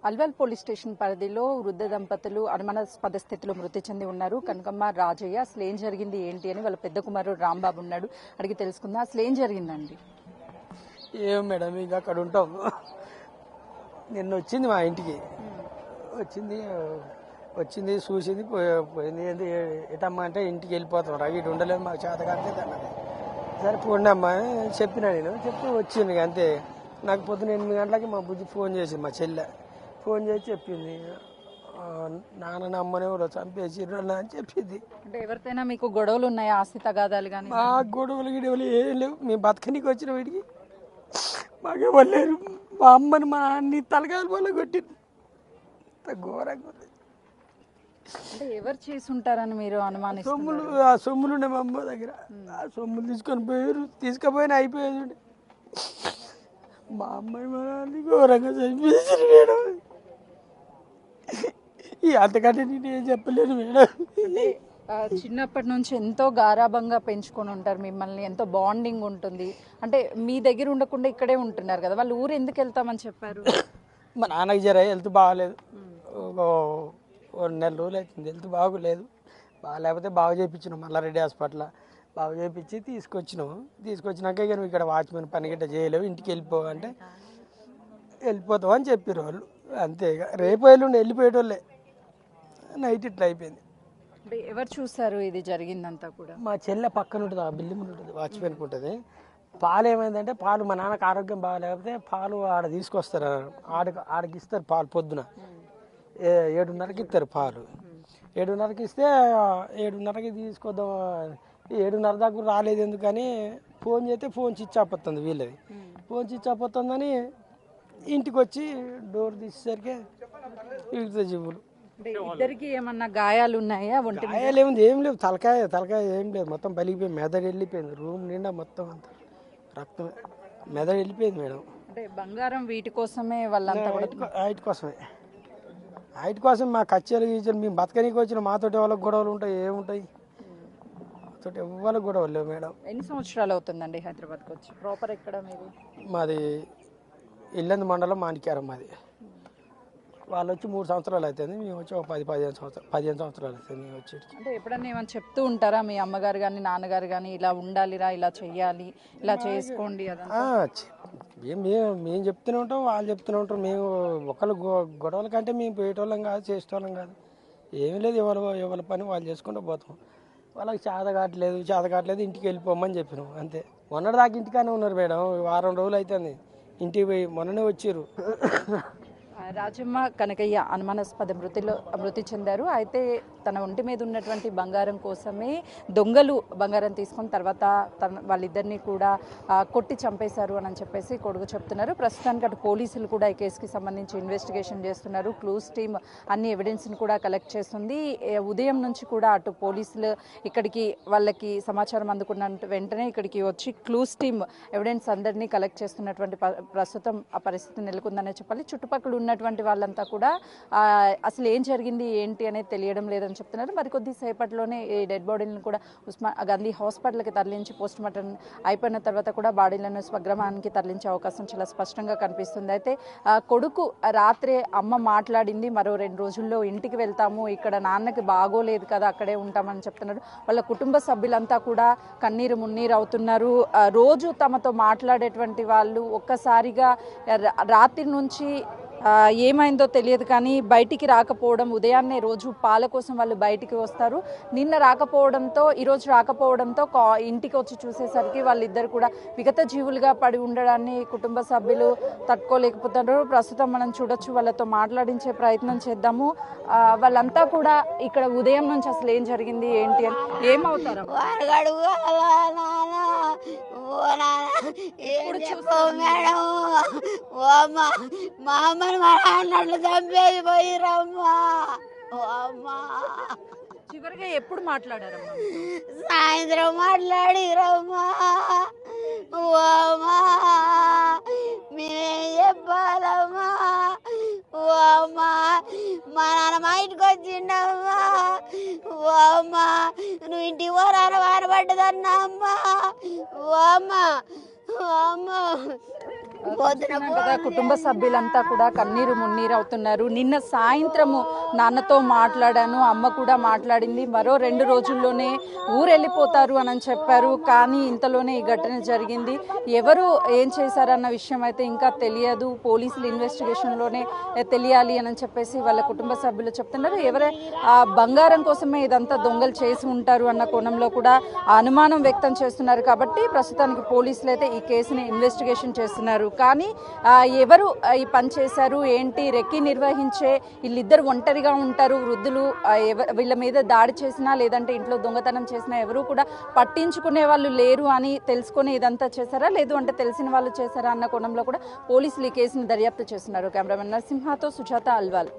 Alwal police station పరిధిలో వృద్ధ దంపతులు అనుమానాస్పద స్థితిలో మృతి చెంది ఉన్నారు. కనకమ్మ రాజయ్య. అసలు ఏం జరిగింది ఏంటి అని వాళ్ళ పెద్ద కుమారుడు రాంబాబు ఉన్నాడు, అడిగి తెలుసుకుందాం. అసలు ఏం జరిగిందండి? ఏం మేడం, ఇంకా అక్కడ ఉంటాం. నిన్న వచ్చింది మా ఇంటికి, వచ్చింది చూసింది పోయింది. ఏంది ఎటమ్మా అంటే ఇంటికి వెళ్ళిపోతాం రా, ఇటు ఉండలేదు మాకు చేత కాలేదు అన్నది. సరే పోండి అమ్మా చెప్పినా, నేను చెప్తే వచ్చింది అంతే. నాకు పొద్దున 8 గంటలకి మా బుజ్జి ఫోన్ చేసింది, మా చెల్లె ఫోన్ చేసి చెప్పింది, నాన్న అమ్మనే కూడా చంపేసిర్రు అని చెప్పింది. అంటే ఎవరితోనా మీకు గొడవలు ఉన్నాయా? ఆస్తి తగాదాలు కానీ? మా గొడవలు గిడవలు ఏం లేవు. మేము బతకనికి వచ్చిన వీడికి మాకెవరు లేరు. మా అమ్మని మా అన్ని తలకాయల వల్ల కొట్టింది. ఘోరంగా ఉంది. అంటే ఎవరు చేసి ఉంటారని మీరు అనుమానిస్తున్నారు? ఆ సొమ్ములు ఉండే మా అమ్మ దగ్గర, ఆ సొమ్ములు తీసుకుపోయినా అయిపోయేది. మా అమ్మాయి మా నాన్న ఘోరంగా చంపేసారు మేడం. అంతకంటే నేను ఏం చెప్పలేను మేడం. చిన్నప్పటి నుంచి ఎంతో గారాబంగా పెంచుకొని ఉంటారు మిమ్మల్ని, ఎంతో బాండింగ్ ఉంటుంది. అంటే మీ దగ్గర ఉండకుండా ఇక్కడే ఉంటున్నారు కదా, వాళ్ళు ఊరు ఎందుకు వెళ్తామని చెప్పారు? మా నాన్నకి జర హెల్త్ బాగాలేదు, ఒక 4 రోజులు అవుతుంది. హెల్త్ బాగోలేదు. లేకపోతే బాగు చేయించినాం మల్లారెడ్డి హాస్పిటల్. బాగు చేయించి తీసుకొచ్చినాక ఇక నువ్వు ఇక్కడ వాచ్మెన్ పని గిట్ట చేయలేవు, ఇంటికి వెళ్ళిపోవంటే వెళ్ళిపోతావు అని చెప్పారు వాళ్ళు. అంతే, ఇక రేపు ఎల్లుండి వెళ్ళిపోయేటోళ్ళే. నైట్ ఇట్లా అయిపోయింది. అంటే ఎవరు చూసారు ఇది జరిగిందంతా కూడా? మా చెల్లె పక్కన ఉంటుంది, ఆ బిల్డింగ్ ఉంటుంది, వాచ్మెన్కి ఉంటుంది. పాలు ఏమైందంటే, పాలు మా నాన్నకు ఆరోగ్యం బాగాలేకపోతే పాలు ఆడ తీసుకొస్తారు, ఆడికి ఇస్తారు పాలు. పొద్దున 7:30కి ఇస్తారు పాలు. 7:30కి ఇస్తే 7:30కి తీసుకొద్దాం, 7:30 దాకా రాలేదు ఎందుకని ఫోన్ చేస్తే ఫోన్ స్విచ్ ఆఫ్ వస్తుంది వీళ్ళది. ఫోన్ స్విచ్ ఆఫ్ వస్తుందని ఇంటికి వచ్చి డోర్ తీసేసరికి వీళ్ళతో జీవులు. ఇద్దరికి ఏమన్నా గాయాలు ఉన్నాయా? గాయాలు ఏముంది, ఏం లేవు. తలకాయ ఏం లేదు, మొత్తం పలిగిపోయింది, మెదడు వెళ్ళిపోయింది. రూమ్ నిండా మొత్తం అంతా రక్తం, మెదడు వెళ్ళిపోయింది మేడం. అంటే బంగారం వీటి కోసమే వాళ్ళంతా హైట్ కోసం మా కచ్చేలు గీచలు మేము బతకనీకి వచ్చిన మాతోటి వాళ్ళకి గొడవలు ఉంటాయి, ఏముంటాయి? మాతోటి ఎవరికి గొడవలు లేవు మేడం. ఎన్ని సంవత్సరాలు అవుతుందండి హైదరాబాద్కి వచ్చి? ప్రాపర్ ఎక్కడ మీరు? మాది ఇల్లందు మండలం, మాణిక్యారం మాది. వాళ్ళు వచ్చి 3 సంవత్సరాలు అవుతుంది, మేము వచ్చి ఒక 15 సంవత్సరాలు అవుతుంది మేము వచ్చి. అంటే ఎప్పుడన్నా ఏమైనా చెప్తూ ఉంటారా మీ అమ్మగారు కానీ నాన్నగారు కానీ, ఇలా ఉండాలిరా, ఇలా చెయ్యాలి, ఇలా చేసుకోండి అదా? మేము చెప్తూనే ఉంటాం, వాళ్ళు చెప్తూనే ఉంటాం. మేము ఒకళ్ళు గొడవల కంటే మేము పోయేటోళ్ళం కాదు, చేసేటోళ్ళం కాదు. ఏమీ లేదు, ఎవరి పని వాళ్ళు చేసుకుంటూ పోతాం. వాళ్ళకి చేత కావట్లేదు ఇంటికి వెళ్ళిపోమని చెప్పినాం అంతే. మొన్నటిదాకా ఇంటికానే ఉన్నారు మేడం, వారం రోజులు అవుతుంది ఇంటికి పోయి, మొన్ననే వచ్చారు. రాజమ్మ కనకయ్య అనుమానాస్పద మృతి చెందారు. అయితే తన ఒంటి మీద ఉన్నటువంటి బంగారం కోసమే దొంగలు బంగారం తీసుకుని తర్వాత వాళ్ళిద్దరిని కూడా కొట్టి చంపేశారు అని చెప్పేసి కొడుకు చెప్తున్నారు. ప్రస్తుతానికి అటు పోలీసులు కూడా ఈ కేసుకి సంబంధించి ఇన్వెస్టిగేషన్ చేస్తున్నారు. క్లూస్ టీమ్ అన్ని ఎవిడెన్స్ని కూడా కలెక్ట్ చేస్తుంది. ఉదయం నుంచి కూడా అటు పోలీసులు ఇక్కడికి వాళ్ళకి సమాచారం అందుకున్న వెంటనే ఇక్కడికి వచ్చి క్లూస్ టీమ్ ఎవిడెన్స్ అందరినీ కలెక్ట్ చేస్తున్నటువంటి ప్రస్తుతం ఆ పరిస్థితి నెలకొందనే చెప్పాలి. చుట్టుపక్కల ఉన్నటువంటి వాళ్ళంతా కూడా అసలు ఏం జరిగింది ఏంటి అనేది తెలియడం లేదని చెప్తున్నారు. మరికొద్ది సేపట్లోనే ఈ డెడ్ బాడీలను కూడా గాంధీ హాస్పిటల్కి తరలించి పోస్ట్ మార్టం అయిపోయిన తర్వాత కూడా బాడీలను స్వగ్రామానికి తరలించే అవకాశం చాలా స్పష్టంగా కనిపిస్తుంది. అయితే కొడుకు రాత్రే అమ్మ మాట్లాడింది, మరో 2 రోజుల్లో ఇంటికి వెళ్తాము, ఇక్కడ నాన్నకి బాగోలేదు కదా, అక్కడే ఉంటామని చెప్తున్నారు. వాళ్ళ కుటుంబ సభ్యులంతా కూడా కన్నీరు మున్నీరు అవుతున్నారు. రోజు తమతో మాట్లాడేటువంటి వాళ్ళు ఒక్కసారిగా రాత్రి నుంచి ఏమైందో తెలియదు కానీ బయటికి రాకపోవడం, ఉదయాన్నే రోజు పాల కోసం వాళ్ళు బయటికి వస్తారు, నిన్న రాకపోవడంతో ఈరోజు రాకపోవడంతో ఇంటికి వచ్చి చూసేసరికి వాళ్ళిద్దరు కూడా విగత జీవులుగా పడి ఉండడాన్ని కుటుంబ సభ్యులు తట్టుకోలేకపోతున్నారు. ప్రస్తుతం మనం చూడొచ్చు, వాళ్ళతో మాట్లాడించే ప్రయత్నం చేద్దాము. వాళ్ళంతా కూడా ఇక్కడ ఉదయం నుంచి అసలు ఏం జరిగింది ఏంటి అని ఏమవుతారు? అన్నట్లు చంపేది పోయిరమ్మా. చివరిగా ఎప్పుడు మాట్లాడారమ్మా? సాయంత్రం మాట్లాడిరమ్మా. మేమేం చెప్పాలమ్మా? అమ్మా మా నాన్న మా ఇంటికి వచ్చిండమ్మా. అమ్మా నువ్వు ఇంటికి పోరాన వానబడ్డదన్నా అమ్మా. అమ్మా అమ్మా పొద్దున కదా కుటుంబ సభ్యులంతా కూడా కన్నీరు మున్నీరు అవుతున్నారు. నిన్న సాయంత్రము నాన్నతో మాట్లాడాను, అమ్మ కూడా మాట్లాడింది, మరో 2 రోజుల్లోనే ఊరెళ్ళిపోతారు అని చెప్పారు. కానీ ఇంతలోనే ఈ ఘటన జరిగింది. ఎవరు ఏం చేశారన్న విషయం అయితే ఇంకా తెలియదు. పోలీసులు ఇన్వెస్టిగేషన్లోనే తెలియాలి అని చెప్పేసి వాళ్ళ కుటుంబ సభ్యులు చెప్తున్నారు. ఎవరే ఆ బంగారం కోసమే ఇదంతా దొంగలు చేసి ఉంటారు అన్న కోణంలో కూడా అనుమానం వ్యక్తం చేస్తున్నారు. కాబట్టి ప్రస్తుతానికి పోలీసులు అయితే ఈ కేసుని ఇన్వెస్టిగేషన్ చేస్తున్నారు. కానీ ఎవరు ఈ పని చేశారు ఏంటి, రెక్కి నిర్వహించే వీళ్ళిద్దరు ఒంటరిగా ఉంటారు, వృద్ధులు వీళ్ళ మీద దాడి చేసినా లేదంటే ఇంట్లో దొంగతనం చేసినా ఎవరు కూడా పట్టించుకునే వాళ్ళు లేరు అని తెలుసుకొని ఇదంతా చేశారా, లేదు అంటే తెలిసిన వాళ్ళు చేశారా అన్న కోణంలో కూడా పోలీసులు ఈ కేసుని దర్యాప్తు చేస్తున్నారు. కెమెరామెన్ నరసింహతో సుజాత, అల్వాల్.